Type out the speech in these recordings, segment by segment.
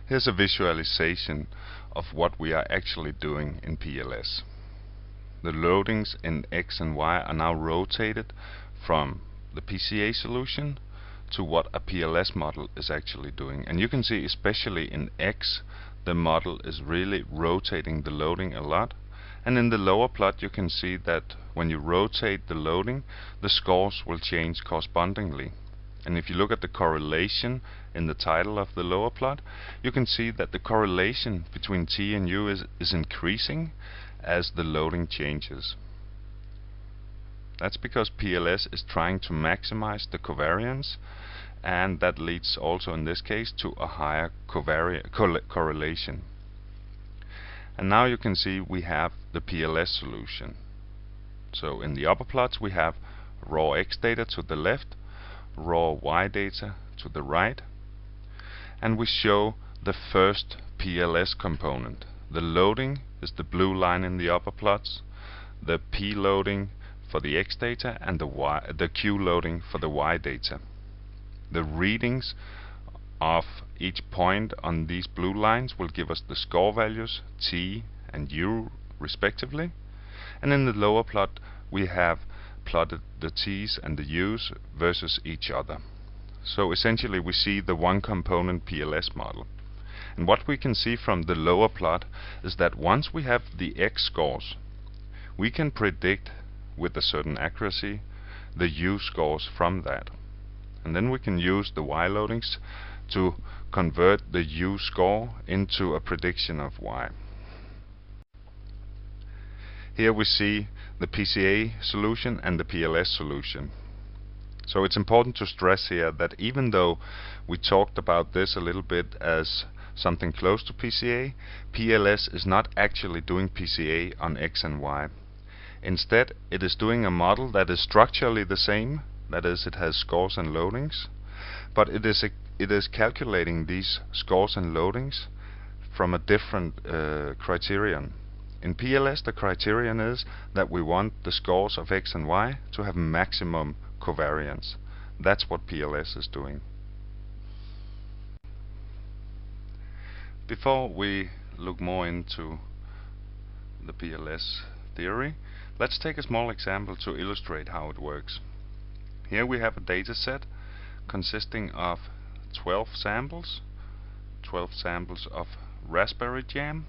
Here's a visualization of what we are actually doing in PLS. The loadings in X and Y are now rotated from the PCA solution to what a PLS model is actually doing. And you can see, especially in X, the model is really rotating the loading a lot. And in the lower plot you can see that when you rotate the loading, the scores will change correspondingly. And if you look at the correlation in the title of the lower plot, you can see that the correlation between T and U is increasing as the loading changes. That's because PLS is trying to maximize the covariance, and that leads also in this case to a higher correlation. And now you can see we have the PLS solution. So in the upper plots we have raw X data to the left, raw Y data to the right, and we show the first PLS component. The loading is the blue line in the upper plots, the P loading for the X data, and the Q loading for the Y data. The readings of each point on these blue lines will give us the score values T and U respectively, and in the lower plot we have plotted the T's and the U's versus each other. So essentially we see the one component PLS model. And what we can see from the lower plot is that once we have the X scores, we can predict with a certain accuracy the U scores from that. And then we can use the Y loadings to convert the U score into a prediction of Y. Here we see the PCA solution and the PLS solution. So it's important to stress here that even though we talked about this a little bit as something close to PCA, PLS is not actually doing PCA on X and Y. Instead, it is doing a model that is structurally the same, that is, it has scores and loadings, but it is calculating these scores and loadings from a different criterion. In PLS, the criterion is that we want the scores of X and Y to have maximum covariance. That's what PLS is doing. Before we look more into the PLS theory, let's take a small example to illustrate how it works. Here we have a data set consisting of 12 samples of raspberry jam,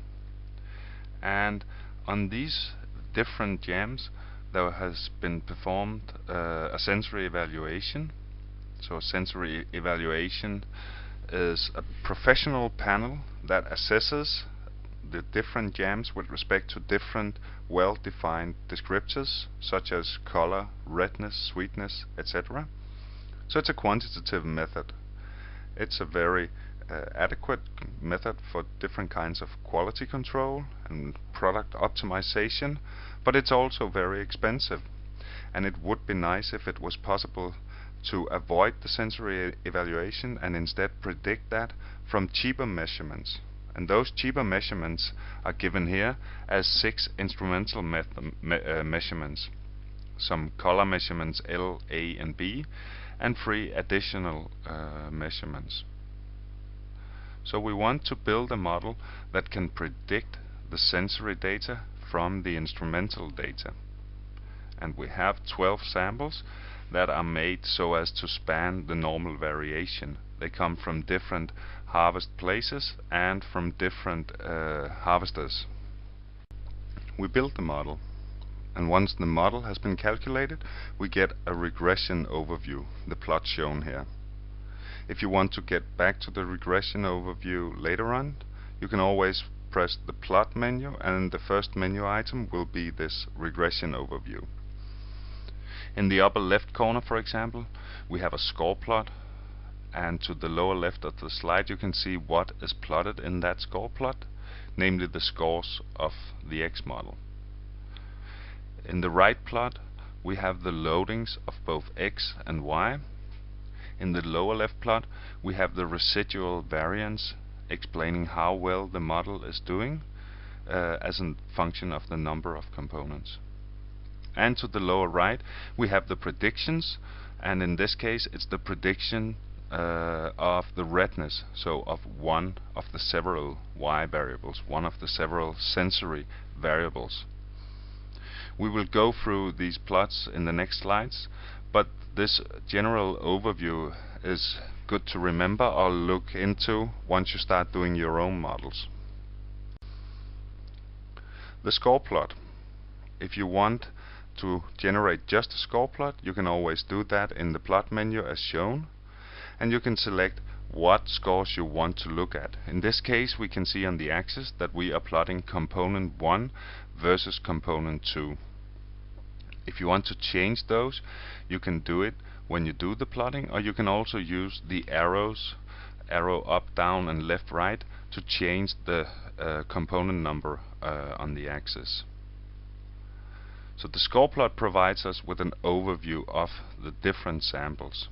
and on these different jams there has been performed a sensory evaluation. So a sensory evaluation is a professional panel that assesses the different jams with respect to different well-defined descriptors such as color, redness, sweetness, etc. So it's a quantitative method. It's a very adequate method for different kinds of quality control and product optimization, but it's also very expensive, and it would be nice if it was possible to avoid the sensory evaluation and instead predict that from cheaper measurements. And those cheaper measurements are given here as 6 instrumental measurements, some color measurements L, A and B, and 3 additional measurements. So we want to build a model that can predict the sensory data from the instrumental data. And we have 12 samples that are made so as to span the normal variation. They come from different harvest places and from different harvesters. We build the model, and once the model has been calculated, we get a regression overview, the plot shown here. If you want to get back to the regression overview later on, you can always press the plot menu, and the first menu item will be this regression overview. In the upper left corner, for example, we have a score plot, and to the lower left of the slide you can see what is plotted in that score plot, namely the scores of the X model. In the right plot we have the loadings of both X and Y. In the lower left plot we have the residual variance explaining how well the model is doing as a function of the number of components. And to the lower right we have the predictions, and in this case it's the prediction of the redness, so of one of the several y variables, one of the several sensory variables. We will go through these plots in the next slides, but this general overview is good to remember or look into once you start doing your own models. The score plot. If you want to generate just a score plot, you can always do that in the plot menu as shown, and you can select what scores you want to look at. In this case, we can see on the axis that we are plotting component 1 versus component 2. If you want to change those, you can do it when you do the plotting, or you can also use the arrows, arrow up, down and left, right, to change the component number on the axis. So the score plot provides us with an overview of the different samples.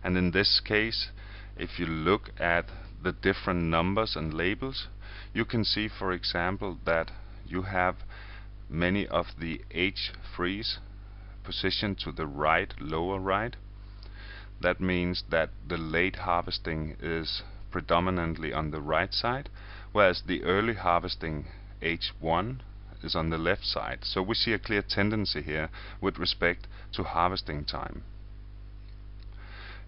And in this case, if you look at the different numbers and labels, you can see, for example, that you have many of the H3s positioned to the right, lower right. That means that the late harvesting is predominantly on the right side, whereas the early harvesting H1 is on the left side. So we see a clear tendency here with respect to harvesting time.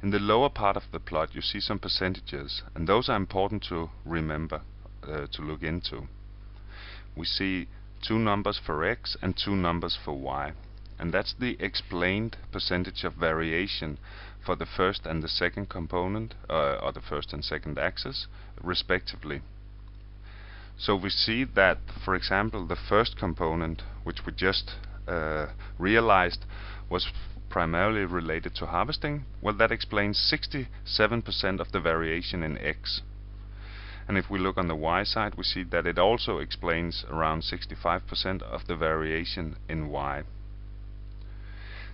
In the lower part of the plot you see some percentages, and those are important to remember, to look into. We see two numbers for X and two numbers for Y, and that's the explained percentage of variation for the first and the second component, or the first and second axis, respectively. So we see that, for example, the first component, which we just realized was primarily related to harvesting, well, that explains 67% of the variation in X. And if we look on the Y side, we see that it also explains around 65% of the variation in Y.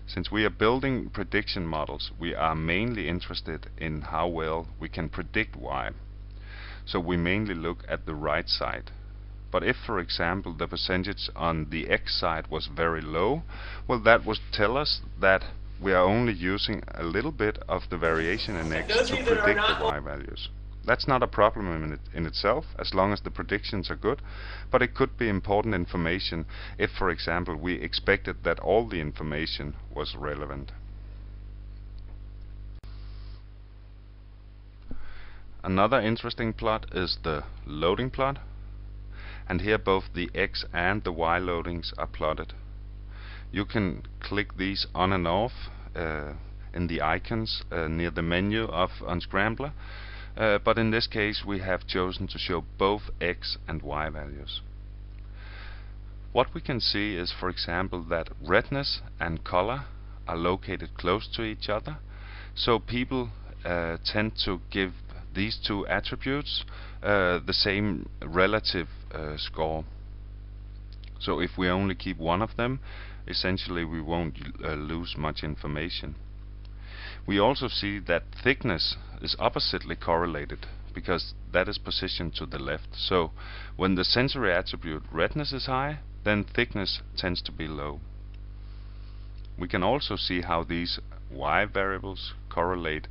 Since we are building prediction models, we are mainly interested in how well we can predict Y. So we mainly look at the right side. But if, for example, the percentage on the X side was very low, well, that would tell us that we are only using a little bit of the variation in X to predict the Y values. That's not a problem in itself, as long as the predictions are good, but it could be important information if, for example, we expected that all the information was relevant. Another interesting plot is the loading plot, and here both the X and the Y loadings are plotted. You can click these on and off in the icons near the menu of Unscrambler, but in this case we have chosen to show both X and Y values. What we can see is, for example, that redness and color are located close to each other, so people tend to give these two attributes the same relative score. So if we only keep one of them, essentially we won't lose much information. We also see that thickness is oppositely correlated, because that is positioned to the left. So when the sensory attribute redness is high, then thickness tends to be low. We can also see how these Y variables correlate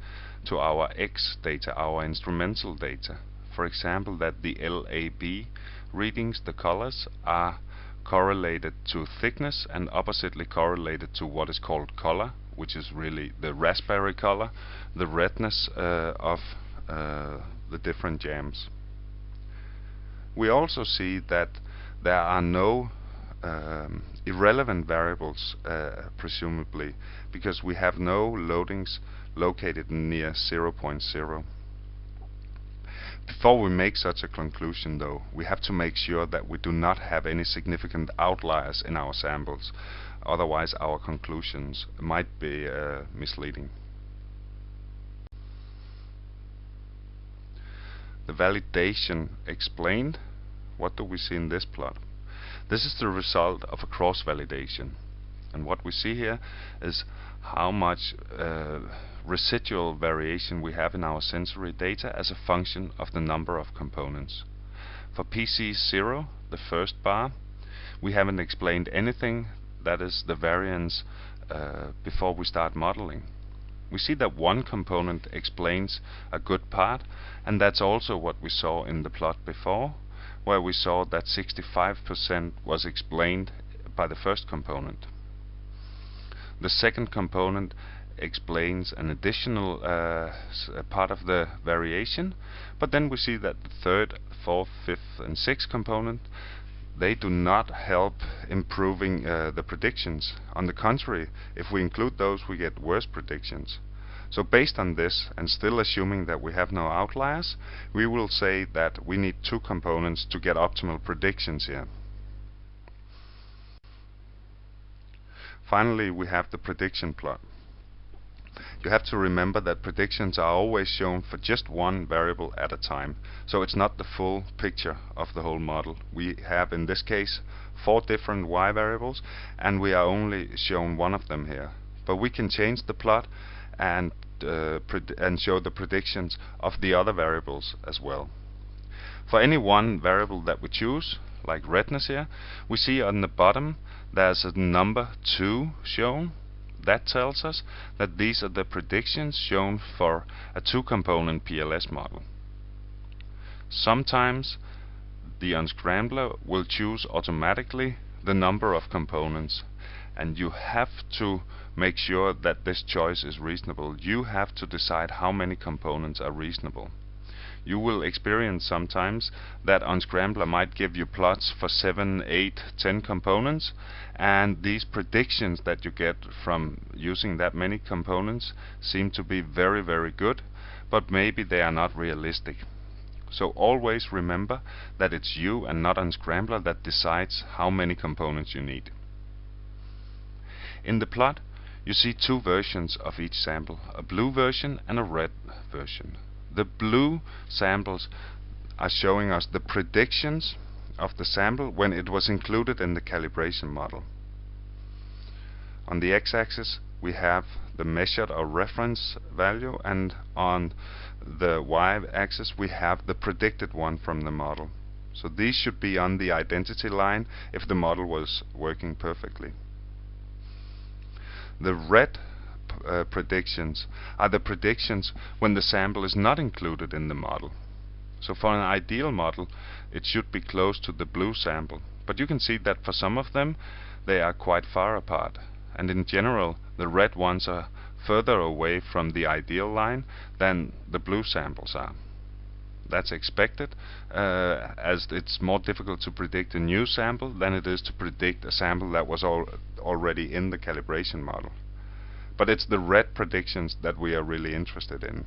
to our X data, our instrumental data. For example, that the LAB readings, the colors, are correlated to thickness and oppositely correlated to what is called color, which is really the raspberry color, the redness of the different jams. We also see that there are no irrelevant variables, presumably, because we have no loadings located near 0.0. Before we make such a conclusion, though, we have to make sure that we do not have any significant outliers in our samples. Otherwise, our conclusions might be misleading. The validation explained. What do we see in this plot? This is the result of a cross-validation. And what we see here is how much residual variation we have in our sensory data as a function of the number of components. For PC0, the first bar, we haven't explained anything, that is the variance, before we start modeling. we see that one component explains a good part, and that's also what we saw in the plot before, where we saw that 65% was explained by the first component. The second component explains an additional part of the variation, but then we see that the third, fourth, fifth and sixth component, they do not help improving the predictions. On the contrary, if we include those, we get worse predictions. So based on this, and still assuming that we have no outliers, we will say that we need two components to get optimal predictions here. Finally, we have the prediction plot. You have to remember that predictions are always shown for just one variable at a time, so it's not the full picture of the whole model. We have in this case 4 different y variables, and we are only shown one of them here. But we can change the plot and show the predictions of the other variables as well. For any one variable that we choose, like redness here, we see on the bottom there's a number 2 shown. That tells us that these are the predictions shown for a 2-component PLS model. Sometimes the unscrambler will choose automatically the number of components, and you have to make sure that this choice is reasonable. You have to decide how many components are reasonable. You will experience sometimes that unscrambler might give you plots for 7, 8, 10 components, and these predictions that you get from using that many components seem to be very, very good, but maybe they are not realistic. So always remember that it's you and not unscrambler that decides how many components you need. In the plot, you see 2 versions of each sample, a blue version and a red version. The blue samples are showing us the predictions of the sample when it was included in the calibration model. On the x-axis we have the measured or reference value, and on the y-axis we have the predicted one from the model. So these should be on the identity line if the model was working perfectly. The red predictions are the predictions when the sample is not included in the model. So for an ideal model it should be close to the blue sample, but you can see that for some of them they are quite far apart, and in general the red ones are further away from the ideal line than the blue samples are. That's expected, as it's more difficult to predict a new sample than it is to predict a sample that was already in the calibration model. But it's the red predictions that we are really interested in.